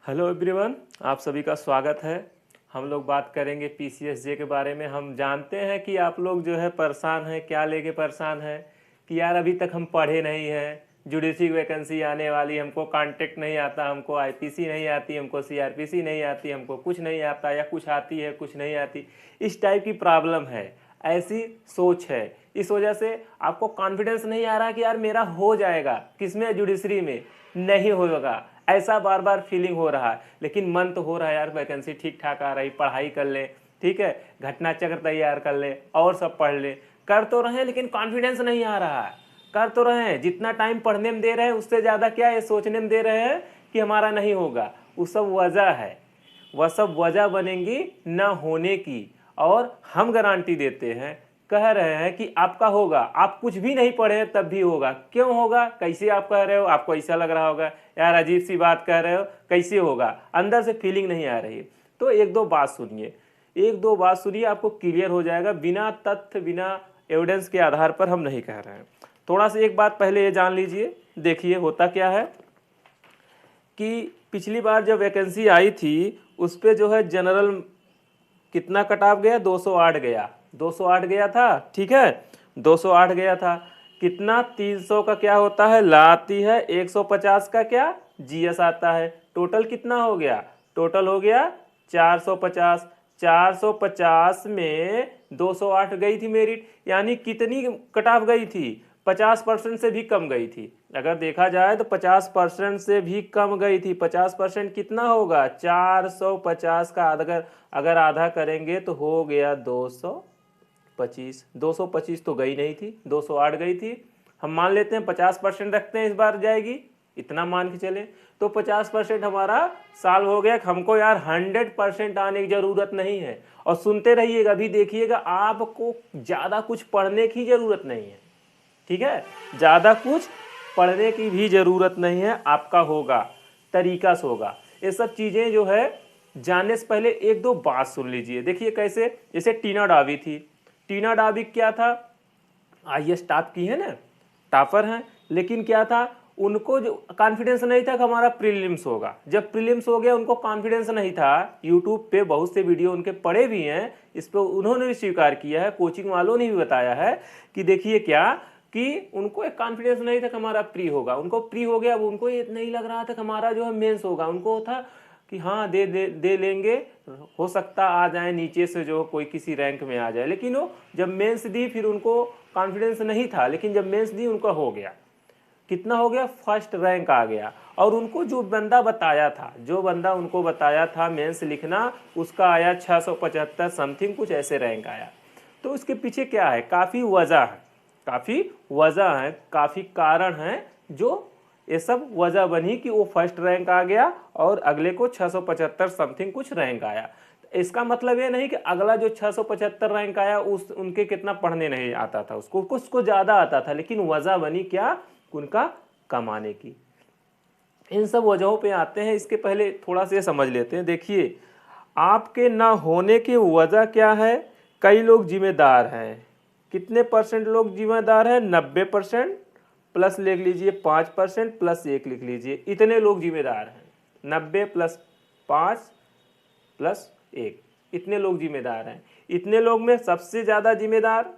Hello everyone, आप सभी का स्वागत है। हम लोग बात करेंगे पीसीएसजे के बारे में। हम जानते हैं कि आप लोग जो है परेशान हैं। क्या लेके परेशान हैं कि यार अभी तक हम पढ़े नहीं हैं, जुडिशरी वैकेंसी आने वाली, हमको कॉन्टेक्ट नहीं आता, हमको आईपीसी नहीं आती, हमको सीआरपीसी नहीं आती, हमको कुछ नहीं आता, या कुछ आती है कुछ नहीं आती। इस टाइप की प्रॉब्लम है, ऐसी सोच है। इस वजह से आपको कॉन्फिडेंस नहीं आ रहा कि यार मेरा हो जाएगा, किसमें, जुडिशरी में नहीं होगा, ऐसा बार बार फीलिंग हो रहा है। लेकिन मन तो हो रहा है यार वैकेंसी ठीक ठाक आ रही, पढ़ाई कर ले, ठीक है, घटना चक्र तैयार कर ले और सब पढ़ ले। कर तो रहे हैं लेकिन कॉन्फिडेंस नहीं आ रहा है। कर तो रहे हैं, जितना टाइम पढ़ने में दे रहे हैं उससे ज़्यादा क्या ये सोचने में दे रहे हैं कि हमारा नहीं होगा। वो सब वजह है, वह सब वजह बनेंगी ना होने की। और हम गारंटी देते हैं, कह रहे हैं कि आपका होगा। आप कुछ भी नहीं पढ़े हैं तब भी होगा। क्यों होगा, कैसे आप कह रहे हो? आपको ऐसा लग रहा होगा यार अजीब सी बात कह रहे हो, कैसे होगा, अंदर से फीलिंग नहीं आ रही। तो एक दो बात सुनिए, एक दो बात सुनिए, आपको क्लियर हो जाएगा। बिना तथ्य बिना एविडेंस के आधार पर हम नहीं कह रहे हैं। थोड़ा सा एक बात पहले ये जान लीजिए। देखिए होता क्या है कि पिछली बार जब वैकेंसी आई थी उस पर जो है जनरल कितना कट ऑफ गया, 208 गया, 208 गया था, ठीक है, 208 गया था। कितना, 300 का क्या होता है, ला आती है, 150 का क्या, जीएस आता है। टोटल कितना हो गया, टोटल हो गया 450। 450 में 208 गई थी मेरिट, यानी कितनी कट ऑफ गई थी, 50% से भी कम गई थी। अगर देखा जाए तो 50% से भी कम गई थी। 50% कितना होगा, 450 का अगर आधा करेंगे तो हो गया 225। 225 तो गई नहीं थी, 208 गई थी। हम मान लेते हैं 50% रखते हैं, इस बार जाएगी, इतना मान के चले तो 50% हमारा साल हो गया। हमको यार 100% आने की जरूरत नहीं है। और सुनते रहिएगा, अभी देखिएगा, आपको ज़्यादा कुछ पढ़ने की जरूरत नहीं है, ठीक है, ज़्यादा कुछ पढ़ने की भी ज़रूरत नहीं है। आपका होगा, तरीका से होगा। ये सब चीज़ें जो है जानने से पहले एक दो बात सुन लीजिए। देखिए कैसे, जैसे टीना डावी थी। टीना डावी क्या था, आईएएस टॉप की है ना, टॉपर हैं, लेकिन क्या था, उनको जो कॉन्फिडेंस नहीं था कि हमारा प्रीलिम्स होगा। जब प्रीलिम्स हो गया उनको कॉन्फिडेंस नहीं था। यूट्यूब पे बहुत से वीडियो उनके पड़े भी हैं, इस पर उन्होंने भी स्वीकार किया है, कोचिंग वालों ने भी बताया है कि देखिए क्या, कि उनको एक कॉन्फिडेंस नहीं था कि हमारा प्री होगा। उनको प्री हो गया, अब उनको ये नहीं लग रहा था कि हमारा जो है मेंस होगा। उनको था कि हाँ दे लेंगे, हो सकता आ जाए नीचे से जो कोई किसी रैंक में आ जाए। लेकिन वो जब मेंस दी फिर उनको कॉन्फिडेंस नहीं था, लेकिन जब मेंस दी उनका हो गया। कितना हो गया, फर्स्ट रैंक आ गया। और उनको जो बंदा बताया था, जो बंदा उनको बताया था मेंस लिखना, उसका आया 675 समथिंग, कुछ ऐसे रैंक आया। तो उसके पीछे क्या है, काफ़ी वजह है, काफ़ी वजह है, काफ़ी कारण है, जो ये सब वजह बनी कि वो फर्स्ट रैंक आ गया और अगले को 675 समथिंग कुछ रैंक आया। इसका मतलब ये नहीं कि अगला जो 675 रैंक आया उस उनके कितना पढ़ने नहीं आता था, उसको ज़्यादा आता था, लेकिन वजह बनी क्या, उनका कमाने की। इन सब वजहों पे आते हैं। इसके पहले थोड़ा सा समझ लेते हैं। देखिए आपके ना होने की वजह क्या है, कई लोग जिम्मेदार हैं। कितने परसेंट लोग जिम्मेदार हैं, 90%, प्लस लिख लीजिए 5% प्लस 1 लिख लीजिए, इतने लोग जिम्मेदार हैं। 90 प्लस 5 प्लस 1, इतने लोग जिम्मेदार हैं। इतने लोग में सबसे ज़्यादा जिम्मेदार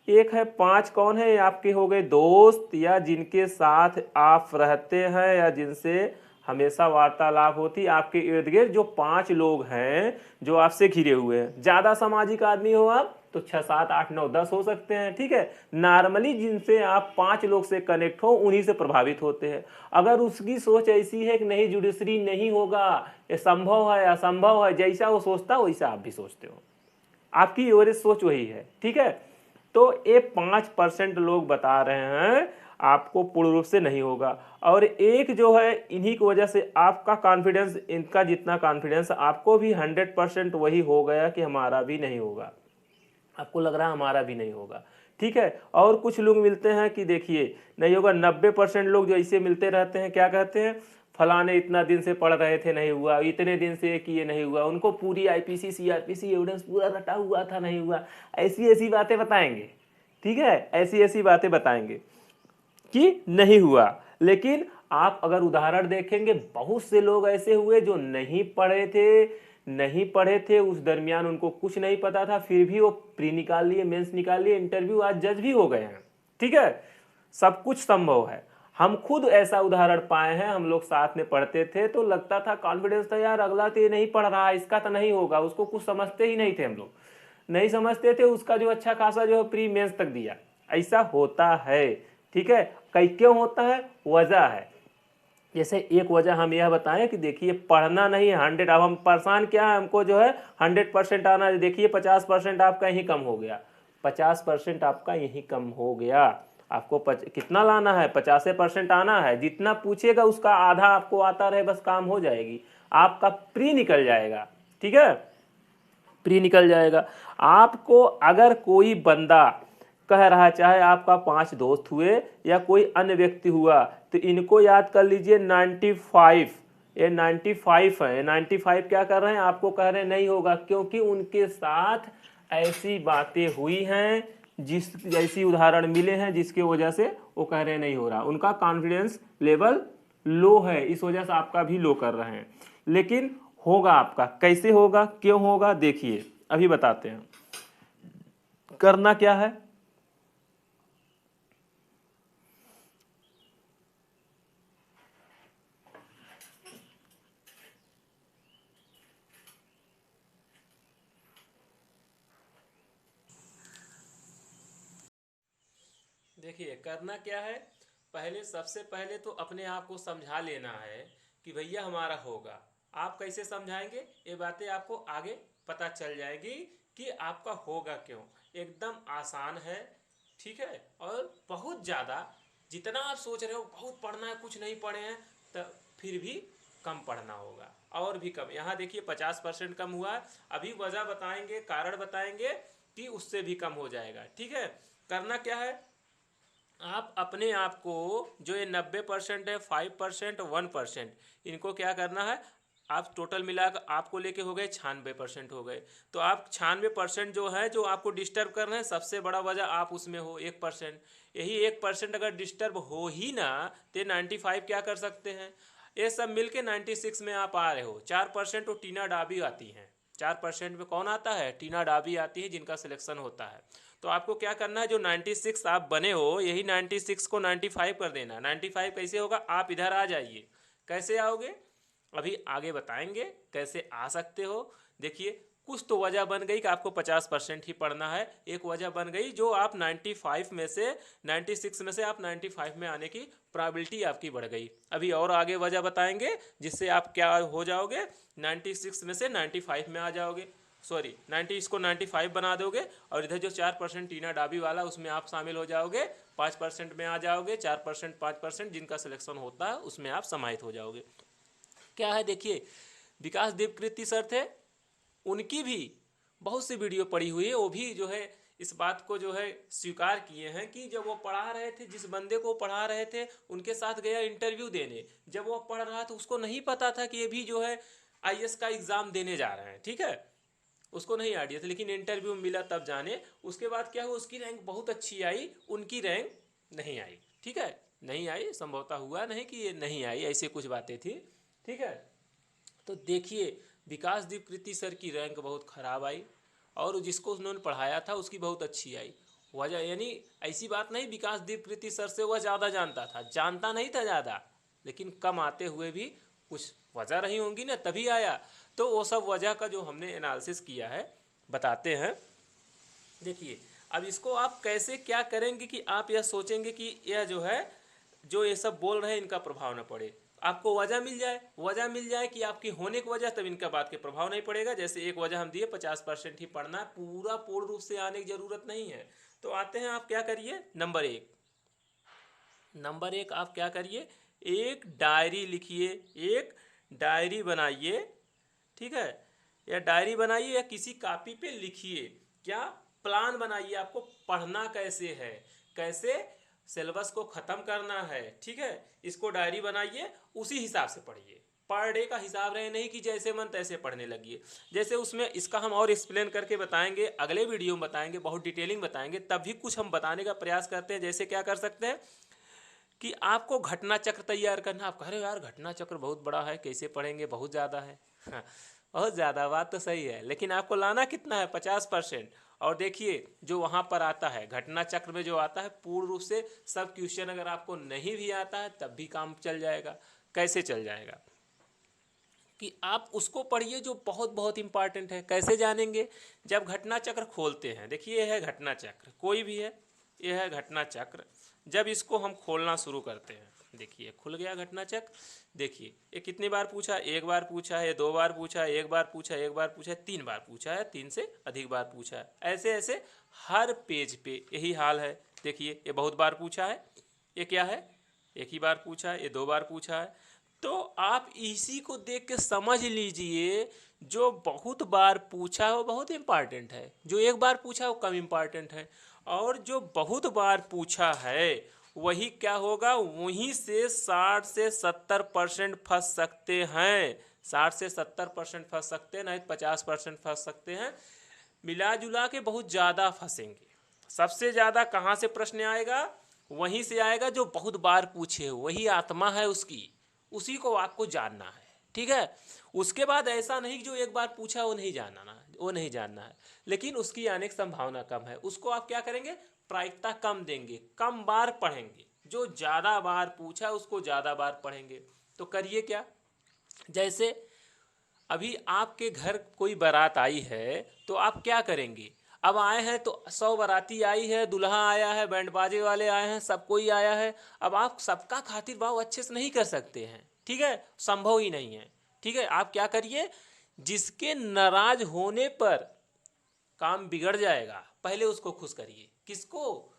एक है। 5 कौन है, आपके हो गए दोस्त, या जिनके साथ आप रहते हैं, या जिनसे हमेशा वार्तालाप होती है आपके इर्द गिर्द। जो 5 लोग हैं जो आपसे घिरे हुए हैं। ज़्यादा सामाजिक आदमी हो आप तो 6, 7, 8, 9, 10 हो सकते हैं, ठीक है। नॉर्मली जिनसे आप 5 लोग से कनेक्ट हो उन्हीं से प्रभावित होते हैं। अगर उसकी सोच ऐसी है कि नहीं जुडिशरी नहीं होगा, ये संभव है, असंभव है, जैसा वो सोचता वैसा आप भी सोचते हो, आपकी एवरेज सोच वही है, ठीक है। तो ये 5% लोग बता रहे हैं आपको पूर्ण रूप से नहीं होगा। और एक जो है, इन्हीं की वजह से आपका कॉन्फिडेंस, इनका जितना कॉन्फिडेंस, आपको भी 100% वही हो गया कि हमारा भी नहीं होगा। आपको लग रहा है हमारा भी नहीं होगा, ठीक है। और कुछ लोग मिलते हैं कि देखिए नहीं होगा। 90% लोग जो ऐसे मिलते रहते हैं, क्या कहते हैं, फलाने इतना दिन से पढ़ रहे थे नहीं हुआ, इतने दिन से किए नहीं हुआ, उनको पूरी आईपीसी सीआरपीसी एविडेंस पूरा रटा हुआ था नहीं हुआ। ऐसी ऐसी बातें बताएंगे, ठीक है, ऐसी ऐसी बातें बताएंगे कि नहीं हुआ। लेकिन आप अगर उदाहरण देखेंगे, बहुत से लोग ऐसे हुए जो नहीं पढ़े थे, उस दरमियान उनको कुछ नहीं पता था, फिर भी वो प्री निकाल लिए, मेंस निकाल लिए, इंटरव्यू, आज जज भी हो गए हैं। ठीक है, सब कुछ संभव है। हम खुद ऐसा उदाहरण पाए हैं। हम लोग साथ में पढ़ते थे तो लगता था, कॉन्फिडेंस था, यार अगला तो ये नहीं पढ़ रहा, इसका तो नहीं होगा, उसको कुछ समझते ही नहीं थे, हम लोग नहीं समझते थे, उसका जो अच्छा खासा जो है प्री मेंस तक दिया। ऐसा होता है। ठीक है, कई क्यों होता है, वजह है। जैसे एक वजह हम यह बताएं कि देखिए पढ़ना नहीं है 100, अब हम परेशान क्या है, हमको जो है 100% आना है। देखिए 50% आपका यहीं कम हो गया, 50% आपका यहीं कम हो गया। आपको कितना लाना है, 50% आना है। जितना पूछेगा उसका आधा आपको आता रहे, बस काम हो जाएगी, आपका प्री निकल जाएगा। ठीक है, प्री निकल जाएगा। आपको अगर कोई बंदा कह रहा है, चाहे आपका 5 दोस्त हुए या कोई अन्य व्यक्ति हुआ, तो इनको याद कर लीजिए 95, ये 95 है। 95 क्या कर रहे हैं, आपको कह रहे हैं नहीं होगा, क्योंकि उनके साथ ऐसी बातें हुई हैं, जैसी उदाहरण मिले हैं, जिसके वजह से वो कह रहे हैं नहीं हो रहा। उनका कॉन्फिडेंस लेवल लो है, इस वजह से आपका भी लो कर रहे हैं। लेकिन होगा आपका, कैसे होगा, क्यों होगा, देखिए अभी बताते हैं। करना क्या है, देखिए करना क्या है। पहले, सबसे पहले तो अपने आप को समझा लेना है कि भैया हमारा होगा। आप कैसे समझाएंगे, ये बातें आपको आगे पता चल जाएगी कि आपका होगा क्यों। एकदम आसान है। ठीक है, और बहुत ज़्यादा, जितना आप सोच रहे हो बहुत पढ़ना है, कुछ नहीं पढ़े हैं, तो फिर भी कम पढ़ना होगा, और भी कम। यहाँ देखिए 50% कम हुआ है। अभी वजह बताएंगे, कारण बताएंगे कि उससे भी कम हो जाएगा। ठीक है, करना क्या है, आप अपने आप को, जो ये 90% है, 5%, 1%, इनको क्या करना है, आप टोटल मिलाकर आपको लेके हो गए 96% हो गए। तो आप 96% जो है, जो आपको डिस्टर्ब कर रहे हैं, सबसे बड़ा वजह आप उसमें हो 1%। यही 1% अगर डिस्टर्ब हो ही ना, तो 95 क्या कर सकते हैं, ये सब मिलके 96 में आप आ रहे हो। 4% तो टीना डाबी आती हैं, 4% में कौन आता है, टीना डाबी आती है, जिनका सिलेक्शन होता है। तो आपको क्या करना है, जो 96 आप बने हो, यही 96 को 95 कर देना। 95 कैसे होगा, आप इधर आ जाइए। कैसे आओगे, अभी आगे बताएंगे कैसे आ सकते हो। देखिए कुछ तो वजह बन गई कि आपको 50% ही पढ़ना है। एक वजह बन गई जो आप 95 में से, 96 में से आप 95 में आने की प्रोबेबिलिटी आपकी बढ़ गई। अभी और आगे वजह बताएंगे जिससे आप क्या हो जाओगे, 96 में से 95 में आ जाओगे। सॉरी, 90 इसको 95 बना दोगे, और इधर जो 4% टीना डाबी वाला, उसमें आप शामिल हो जाओगे, 5% में आ जाओगे। 4%, 5% जिनका सिलेक्शन होता है उसमें आप समाहित हो जाओगे। क्या है, देखिए विकास दीपकृति सर थे, उनकी भी बहुत सी वीडियो पड़ी हुई है। वो भी जो है इस बात को जो है स्वीकार किए हैं कि जब वो पढ़ा रहे थे, जिस बंदे को पढ़ा रहे थे, उनके साथ गया इंटरव्यू देने। जब वो पढ़ रहा था, उसको नहीं पता था कि ये भी जो है आईएएस का एग्ज़ाम देने जा रहे हैं। ठीक है, उसको नहीं आइडिया था, लेकिन इंटरव्यू मिला तब जाने। उसके बाद क्या हुआ, उसकी रैंक बहुत अच्छी आई, उनकी रैंक नहीं आई। ठीक है, नहीं आई, संभवतः हुआ नहीं कि ये नहीं आई, ऐसे कुछ बातें थी। ठीक है, तो देखिए विकास दीपकृति सर की रैंक बहुत ख़राब आई, और जिसको उन्होंने पढ़ाया था उसकी बहुत अच्छी आई। वजह यानी ऐसी बात नहीं विकास दीपकृति सर से वह ज़्यादा जानता था, जानता नहीं था ज़्यादा, लेकिन कम आते हुए भी कुछ वजह रही होंगी ना, तभी आया। तो वो सब वजह का जो हमने एनालिसिस किया है बताते हैं। देखिए अब इसको आप कैसे क्या करेंगे कि आप यह सोचेंगे कि यह जो है, जो ये सब बोल रहे हैं, इनका प्रभाव ना पड़े। आपको वजह मिल जाए, वजह मिल जाए कि आपकी होने की वजह, तब इनका बात के प्रभाव नहीं पड़ेगा। जैसे एक वजह हम दिए, 50% ही पढ़ना है, पूरा पूर्ण रूप से आने की जरूरत नहीं है। तो आते हैं, आप क्या करिए, नंबर एक आप क्या करिए, एक डायरी लिखिए, एक डायरी बनाइए। ठीक है, या डायरी बनाइए या किसी कॉपी पे लिखिए। क्या, प्लान बनाइए, आपको पढ़ना कैसे है, कैसे सिलेबस को ख़त्म करना है। ठीक है, इसको डायरी बनाइए, उसी हिसाब से पढ़िए। पर डे का हिसाब रहे, नहीं कि जैसे मन तैसे पढ़ने लगिए। जैसे उसमें इसका हम और एक्सप्लेन करके बताएंगे, अगले वीडियो में बताएंगे, बहुत डिटेलिंग बताएंगे, तब भी कुछ हम बताने का प्रयास करते हैं। जैसे क्या कर सकते हैं कि आपको घटना चक्र तैयार करना। आप कह रहे हो यार घटना चक्र बहुत बड़ा है, कैसे पढ़ेंगे, बहुत ज़्यादा है। हाँ, बहुत ज़्यादा, बात तो सही है, लेकिन आपको लाना कितना है, 50%। और देखिए जो वहाँ पर आता है घटना चक्र में जो आता है, पूर्ण रूप से सब क्वेश्चन अगर आपको नहीं भी आता है तब भी काम चल जाएगा। कैसे चल जाएगा कि आप उसको पढ़िए जो बहुत बहुत इंपॉर्टेंट है। कैसे जानेंगे, जब घटना चक्र खोलते हैं, देखिए यह है घटना चक्र, कोई भी है, यह है घटना चक्र। जब इसको हम खोलना शुरू करते हैं, देखिए खुल गया घटना चक्र। देखिए ये कितनी बार पूछा, एक बार पूछा है, दो बार पूछा है, एक बार पूछा है, एक बार पूछा है, तीन बार पूछा है, तीन से अधिक बार पूछा है। ऐसे ऐसे हर पेज पे यही हाल है। देखिए ये बहुत बार पूछा है, ये क्या है, एक ही बार पूछा है, ये दो बार पूछा है। तो आप इसी को देख के समझ लीजिए जो बहुत बार पूछा है वो बहुत इंपॉर्टेंट है, जो एक बार पूछा है वो कम इंपॉर्टेंट है। और जो बहुत बार पूछा है वही क्या होगा, वहीं से 60 से 70% फंस सकते हैं। 60 से 70% फंस सकते हैं, नहीं 50% फंस सकते हैं। मिला जुला के बहुत ज़्यादा फंसेंगे। सबसे ज़्यादा कहाँ से प्रश्न आएगा, वहीं से आएगा जो बहुत बार पूछे, वही आत्मा है उसकी, उसी को आपको जानना है। ठीक है, उसके बाद ऐसा नहीं कि जो एक बार पूछा वो नहीं जानना, वो नहीं जानना है, लेकिन उसकी आने की संभावना कम है। उसको आप क्या करेंगे, प्रायिकता कम देंगे, कम बार पढ़ेंगे। जो ज़्यादा बार पूछा उसको ज़्यादा बार पढ़ेंगे। तो करिए क्या, जैसे अभी आपके घर कोई बारात आई है तो आप क्या करेंगे, अब आए हैं तो 100 बाराती आई है, दूल्हा आया है, बैंड बाजे वाले आए हैं, सब कोई आया है। अब आप सबका खातिर भाव अच्छे से नहीं कर सकते हैं, ठीक है, संभव ही नहीं है। ठीक है, आप क्या करिए, जिसके नाराज होने पर काम बिगड़ जाएगा पहले उसको खुश करिए। किसको,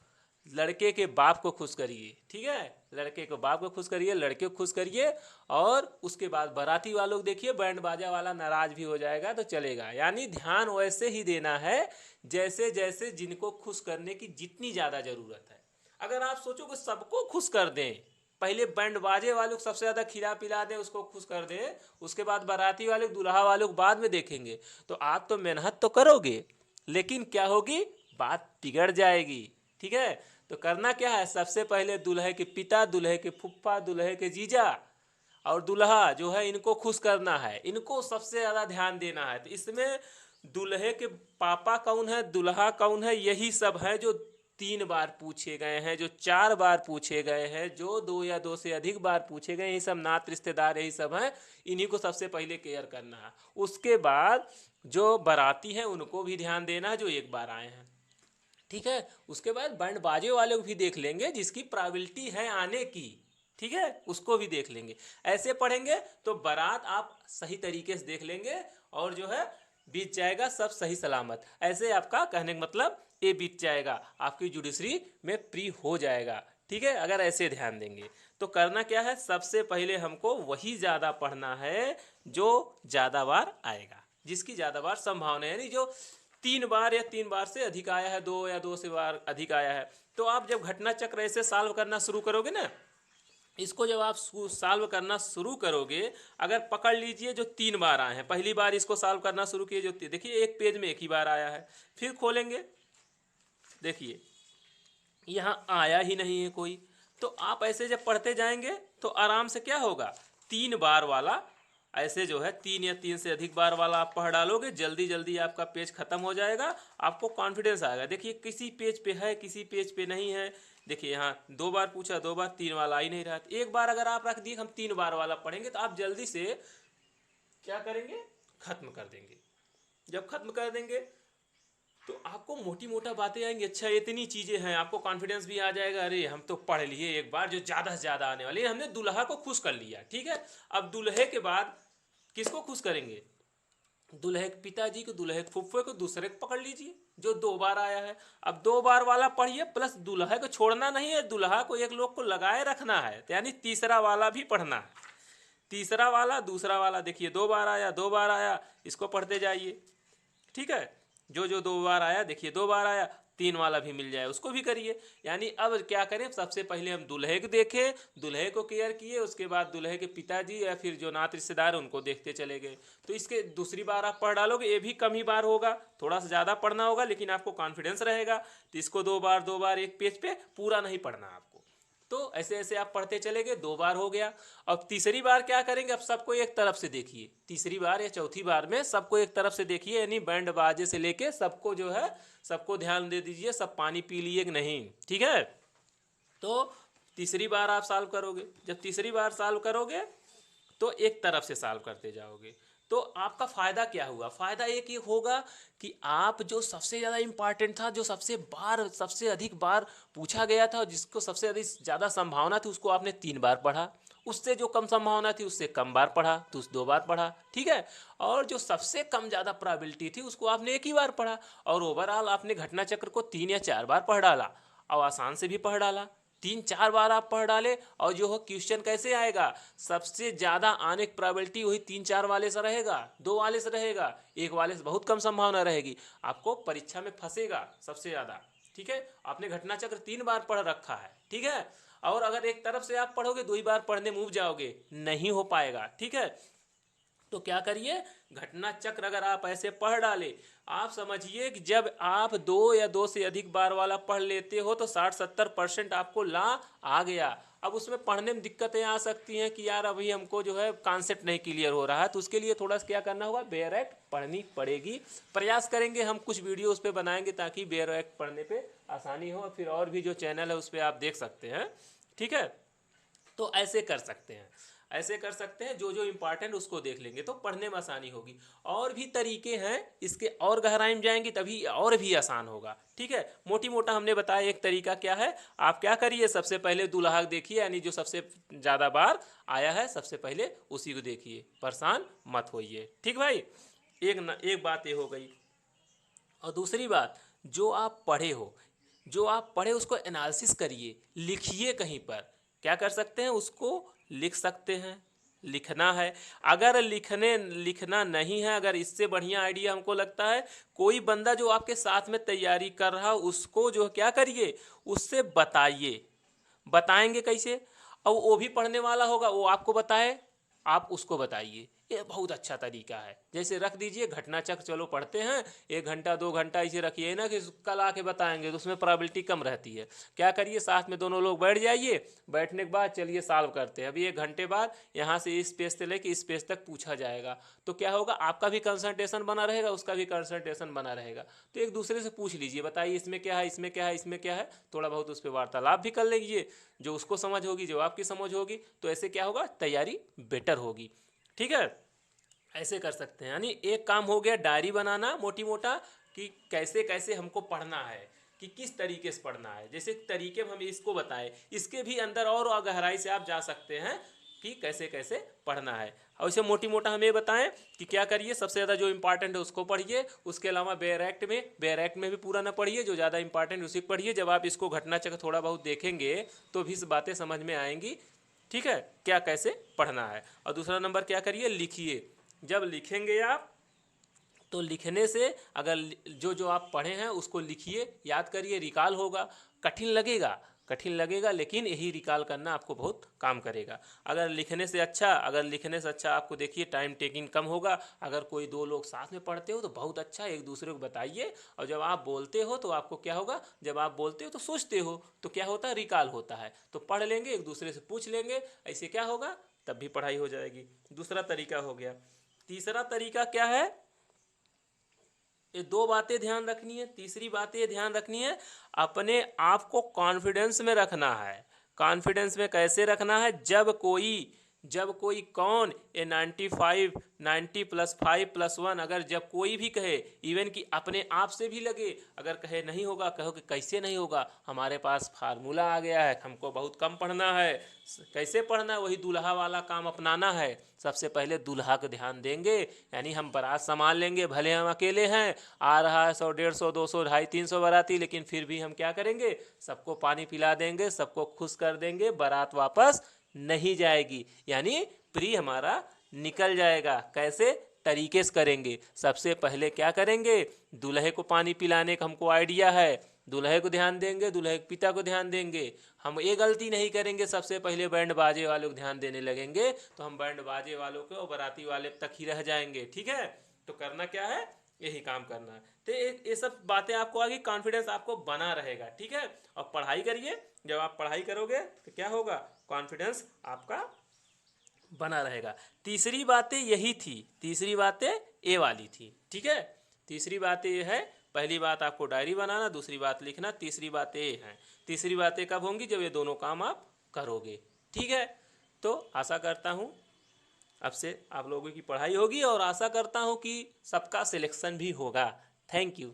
लड़के के बाप को खुश करिए। ठीक है, लड़के के बाप को खुश करिए, लड़के को खुश करिए। और उसके बाद बाराती वालों को देखिए, बैंड बाजा वाला नाराज भी हो जाएगा तो चलेगा। यानी ध्यान वैसे ही देना है जैसे जैसे जिनको खुश करने की जितनी ज़्यादा ज़रूरत है। अगर आप सोचो कि सबको खुश कर दें, पहले बैंड बाजे वालों को सबसे ज़्यादा खिला पिला दें, उसको खुश कर दें, उसके बाद बाराती वाले दूल्हा वालों को बाद में देखेंगे, तो आप तो मेहनत तो करोगे लेकिन क्या होगी, बात बिगड़ जाएगी। ठीक है, तो करना क्या है, सबसे पहले दूल्हे के पिता, दूल्हे के फुफ्फा, दूल्हे के जीजा और दूल्हा जो है, इनको खुश करना है, इनको सबसे ज़्यादा ध्यान देना है। तो इसमें दूल्हे के पापा कौन है, दूल्हा कौन है, यही सब है जो 3 बार पूछे गए हैं, जो 4 बार पूछे गए हैं, जो 2 या 2 से अधिक बार पूछे गए, यही सब नात रिश्तेदार यही सब हैं। इन्हीं को सबसे पहले केयर करना है। उसके बाद जो बाराती हैं उनको भी ध्यान देना है जो एक बार आए हैं। ठीक है, उसके बाद बैंड बाजे वाले को भी देख लेंगे जिसकी प्रोबेबिलिटी है आने की। ठीक है, उसको भी देख लेंगे। ऐसे पढ़ेंगे तो बारात आप सही तरीके से देख लेंगे और जो है बीत जाएगा सब सही सलामत। ऐसे आपका कहने का मतलब ये बीत जाएगा, आपकी जुडिशरी में प्री हो जाएगा। ठीक है, अगर ऐसे ध्यान देंगे तो करना क्या है, सबसे पहले हमको वही ज़्यादा पढ़ना है जो ज़्यादा बार आएगा, जिसकी ज़्यादा बार संभावना है। यानी जो 3 बार या 3 बार से अधिक आया है, 2 या 2 से बार अधिक आया है। तो आप जब घटना चक्र ऐसे सॉल्व करना शुरू करोगे ना, इसको जब आप सॉल्व करना शुरू करोगे, अगर पकड़ लीजिए जो 3 बार आए हैं, पहली बार इसको सॉल्व करना शुरू किए, जो देखिए एक पेज में एक ही बार आया है, फिर खोलेंगे, देखिए यहाँ आया ही नहीं है कोई। तो आप ऐसे जब पढ़ते जाएंगे तो आराम से क्या होगा, 3 बार वाला ऐसे जो है 3 या 3 से अधिक बार वाला आप पढ़ डालोगे, जल्दी जल्दी आपका पेज खत्म हो जाएगा, आपको कॉन्फिडेंस आएगा। देखिए किसी पेज पे है, किसी पेज पे नहीं है। देखिए यहाँ 2 बार पूछा, 2 बार, 3 वाला आ ही नहीं रहा। एक बार अगर आप रख दिए हम 3 बार वाला पढ़ेंगे तो आप जल्दी से क्या करेंगे, खत्म कर देंगे। जब खत्म कर देंगे तो आपको मोटी मोटा बातें आएंगी, अच्छा इतनी चीज़ें हैं, आपको कॉन्फिडेंस भी आ जाएगा, अरे हम तो पढ़ लिए एक बार जो ज़्यादा से ज़्यादा आने वाली है। हमने दूल्हा को खुश कर लिया। ठीक है, अब दूल्हे के बाद किसको खुश करेंगे, दूल्हे के पिताजी को, दूल्हे के फुफ्फे को, दूसरे को पकड़ लीजिए जो 2 बार आया है। अब 2 बार वाला पढ़िए, प्लस दूल्हे को छोड़ना नहीं है, दूल्हा को एक लोग को लगाए रखना है, यानी तीसरा वाला भी पढ़ना है। तीसरा वाला, दूसरा वाला, देखिए 2 बार आया, 2 बार आया, इसको पढ़ते जाइए। ठीक है, जो जो 2 बार आया, देखिए 2 बार आया, 3 वाला भी मिल जाए उसको भी करिए। यानी अब क्या करें, सबसे पहले हम दूल्हे को देखें, दूल्हे को केयर किए, उसके बाद दूल्हे के पिताजी या फिर जो नात रिश्तेदार उनको देखते चले गए। तो इसके दूसरी बार आप पढ़ डालोगे, ये भी कम ही बार होगा, थोड़ा सा ज़्यादा पढ़ना होगा, लेकिन आपको कॉन्फिडेंस रहेगा। तो इसको 2 बार 2 बार एक पेज पे पूरा नहीं पढ़ना आपको, तो ऐसे ऐसे आप पढ़ते चले गए, 2 बार हो गया। अब तीसरी बार क्या करेंगे, अब सबको एक तरफ से देखिए, तीसरी बार या चौथी बार में सबको एक तरफ से देखिए, यानी बैंड बाजे से लेके सबको जो है, सबको ध्यान दे दीजिए, सब पानी पी लिए कि नहीं, ठीक है। तो तीसरी बार आप सॉल्व करोगे, जब तीसरी बार सॉल्व करोगे तो एक तरफ से सॉल्व करते जाओगे। तो आपका फायदा क्या हुआ, फायदा एक ये होगा कि आप जो सबसे ज़्यादा इंपॉर्टेंट था, जो सबसे अधिक बार पूछा गया था और जिसको सबसे अधिक ज़्यादा संभावना थी, उसको आपने 3 बार पढ़ा। उससे जो कम संभावना थी उससे कम बार पढ़ा तो उस 2 बार पढ़ा, ठीक है। और जो सबसे कम ज़्यादा प्रोबेबिलिटी थी उसको आपने एक ही बार पढ़ा। और ओवरऑल आपने घटना चक्र को 3 या 4 बार पढ़ डाला, और आसान से भी पढ़ डाला। 3-4 बार आप पढ़ डाले, और जो हो क्वेश्चन कैसे आएगा, सबसे ज़्यादा आने की प्रोबेबिलिटी वही 3-4 वाले से रहेगा, 2 वाले से रहेगा, 1 वाले से बहुत कम संभावना रहेगी। आपको परीक्षा में फंसेगा सबसे ज़्यादा, ठीक है। आपने घटना चक्र 3 बार पढ़ रखा है, ठीक है। और अगर एक तरफ से आप पढ़ोगे, 2 ही बार पढ़ने में उब जाओगे, नहीं हो पाएगा, ठीक है। तो क्या करिए, घटना चक्र अगर आप ऐसे पढ़ डाले, आप समझिए कि जब आप 2 या 2 से अधिक बार वाला पढ़ लेते हो तो 60-70% आपको ला आ गया। अब उसमें पढ़ने में दिक्कतें आ सकती हैं कि यार अभी हमको जो है कॉन्सेप्ट नहीं क्लियर हो रहा है, तो उसके लिए थोड़ा सा क्या करना होगा, बेयर एक्ट पढ़नी पड़ेगी। प्रयास करेंगे हम, कुछ वीडियो उस पर बनाएंगे ताकि बेयर एक्ट पढ़ने पर आसानी हो। फिर और भी जो चैनल है उस पर आप देख सकते हैं, ठीक है। तो ऐसे कर सकते हैं, ऐसे कर सकते हैं, जो जो इम्पॉर्टेंट उसको देख लेंगे तो पढ़ने में आसानी होगी। और भी तरीके हैं इसके, और गहराई में जाएंगे तभी और भी आसान होगा, ठीक है। मोटी मोटा हमने बताया एक तरीका क्या है। आप क्या करिए, सबसे पहले दुल्हा देखिए, यानी जो सबसे ज़्यादा बार आया है सबसे पहले उसी को देखिए, परेशान मत होइए, ठीक भाई। एक बात ये हो गई। और दूसरी बात, जो आप पढ़े हो, जो आप पढ़े उसको एनालिसिस करिए, लिखिए कहीं पर। क्या कर सकते हैं, उसको लिख सकते हैं, लिखना है। अगर लिखना नहीं है, अगर इससे बढ़िया आइडिया हमको लगता है, कोई बंदा जो आपके साथ में तैयारी कर रहा उसको जो क्या करिए, उससे बताइए। बताएंगे कैसे, और वो भी पढ़ने वाला होगा, वो आपको बताए, आप उसको बताइए। ये बहुत अच्छा तरीका है। जैसे रख दीजिए घटना चक्र, चलो पढ़ते हैं, 1 घंटा 2 घंटा इसे रखिए ना कि कल आके बताएंगे, तो उसमें प्रोबेबिलिटी कम रहती है। क्या करिए, साथ में दोनों लोग बैठ जाइए, बैठने के बाद चलिए सॉल्व करते हैं। अभी 1 घंटे बाद यहाँ से इस पेज से लेके इस पेज तक पूछा जाएगा, तो क्या होगा, आपका भी कंसंट्रेशन बना रहेगा, उसका भी कंसंट्रेशन बना रहेगा। तो एक दूसरे से पूछ लीजिए, बताइए इसमें क्या है, इसमें क्या है, इसमें क्या है, थोड़ा बहुत उस पर वार्तालाप भी कर लीजिए, जो उसको समझ होगी, जो आपकी समझ होगी, तो ऐसे क्या होगा, तैयारी बेटर होगी, ठीक है। ऐसे कर सकते हैं। यानी एक काम हो गया डायरी बनाना मोटी मोटा, कि कैसे कैसे हमको पढ़ना है, कि किस तरीके से पढ़ना है। जैसे तरीके हम इसको बताएं, इसके भी अंदर और गहराई से आप जा सकते हैं कि कैसे कैसे पढ़ना है। और इसे मोटी मोटा हमें बताएं कि क्या करिए, सबसे ज़्यादा जो इंपॉर्टेंट है उसको पढ़िए, उसके अलावा बेयर एक्ट में भी पूरा ना पढ़िए, जो ज़्यादा इंपॉर्टेंट उसी को पढ़िए। जब आप इसको घटना चक्र थोड़ा बहुत देखेंगे तो भी बातें समझ में आएंगी, ठीक है, क्या कैसे पढ़ना है। और दूसरा नंबर क्या करिए, लिखिए। जब लिखेंगे आप, तो लिखने से अगर जो जो आप पढ़े हैं उसको लिखिए, याद करिए, रिकॉल होगा। कठिन लगेगा लेकिन यही रिकॉल करना आपको बहुत काम करेगा। अगर लिखने से अच्छा आपको देखिए टाइम टेकिंग कम होगा। अगर कोई 2 लोग साथ में पढ़ते हो तो बहुत अच्छा, एक दूसरे को बताइए। और जब आप बोलते हो तो आपको क्या होगा, जब आप बोलते हो तो सोचते हो, तो क्या होता है, रिकॉल होता है। तो पढ़ लेंगे, एक दूसरे से पूछ लेंगे, ऐसे क्या होगा, तब भी पढ़ाई हो जाएगी। दूसरा तरीका हो गया। तीसरा तरीका क्या है, ये 2 बातें ध्यान रखनी है। तीसरी बात ये ध्यान रखनी है, अपने आप को कॉन्फिडेंस में रखना है। कॉन्फिडेंस में कैसे रखना है, जब कोई कौन ए 95 90 + 5 + 1, अगर जब कोई भी कहे, इवन कि अपने आप से भी लगे, अगर कहे नहीं होगा, कहो कि कैसे नहीं होगा, हमारे पास फार्मूला आ गया है, हमको बहुत कम पढ़ना है। कैसे पढ़ना है, वही दूल्हा वाला काम अपनाना है। सबसे पहले दूल्हा को ध्यान देंगे, यानी हम बारात संभाल लेंगे, भले हम अकेले हैं, आ रहा है 100 150 200 250 300 बाराती, लेकिन फिर भी हम क्या करेंगे, सबको पानी पिला देंगे, सबको खुश कर देंगे, बारात वापस नहीं जाएगी, यानी प्री हमारा निकल जाएगा। कैसे तरीके से करेंगे, सबसे पहले क्या करेंगे, दूल्हे को पानी पिलाने का हमको आइडिया है, दूल्हे को ध्यान देंगे, दूल्हे के पिता को ध्यान देंगे। हम ये गलती नहीं करेंगे सबसे पहले बैंड बाजे वालों को ध्यान देने लगेंगे, तो हम बैंड बाजे वालों को और बाराती वाले तक ही रह जाएंगे, ठीक है। तो करना क्या है, यही काम करना है। तो ये सब बातें आपको आगे, कॉन्फिडेंस आपको बना रहेगा, ठीक है। और पढ़ाई करिए, जब आप पढ़ाई करोगे तो क्या होगा, कॉन्फिडेंस आपका बना रहेगा। तीसरी बातें यही थी, तीसरी बातें ए वाली थी, ठीक है। तीसरी बात ये है, पहली बात आपको डायरी बनाना, दूसरी बात लिखना, तीसरी बात ये है। तीसरी बातें कब होंगी, जब ये दोनों काम आप करोगे, ठीक है। तो आशा करता हूँ अब से आप लोगों की पढ़ाई होगी और आशा करता हूँ कि सबका सिलेक्शन भी होगा। Thank you.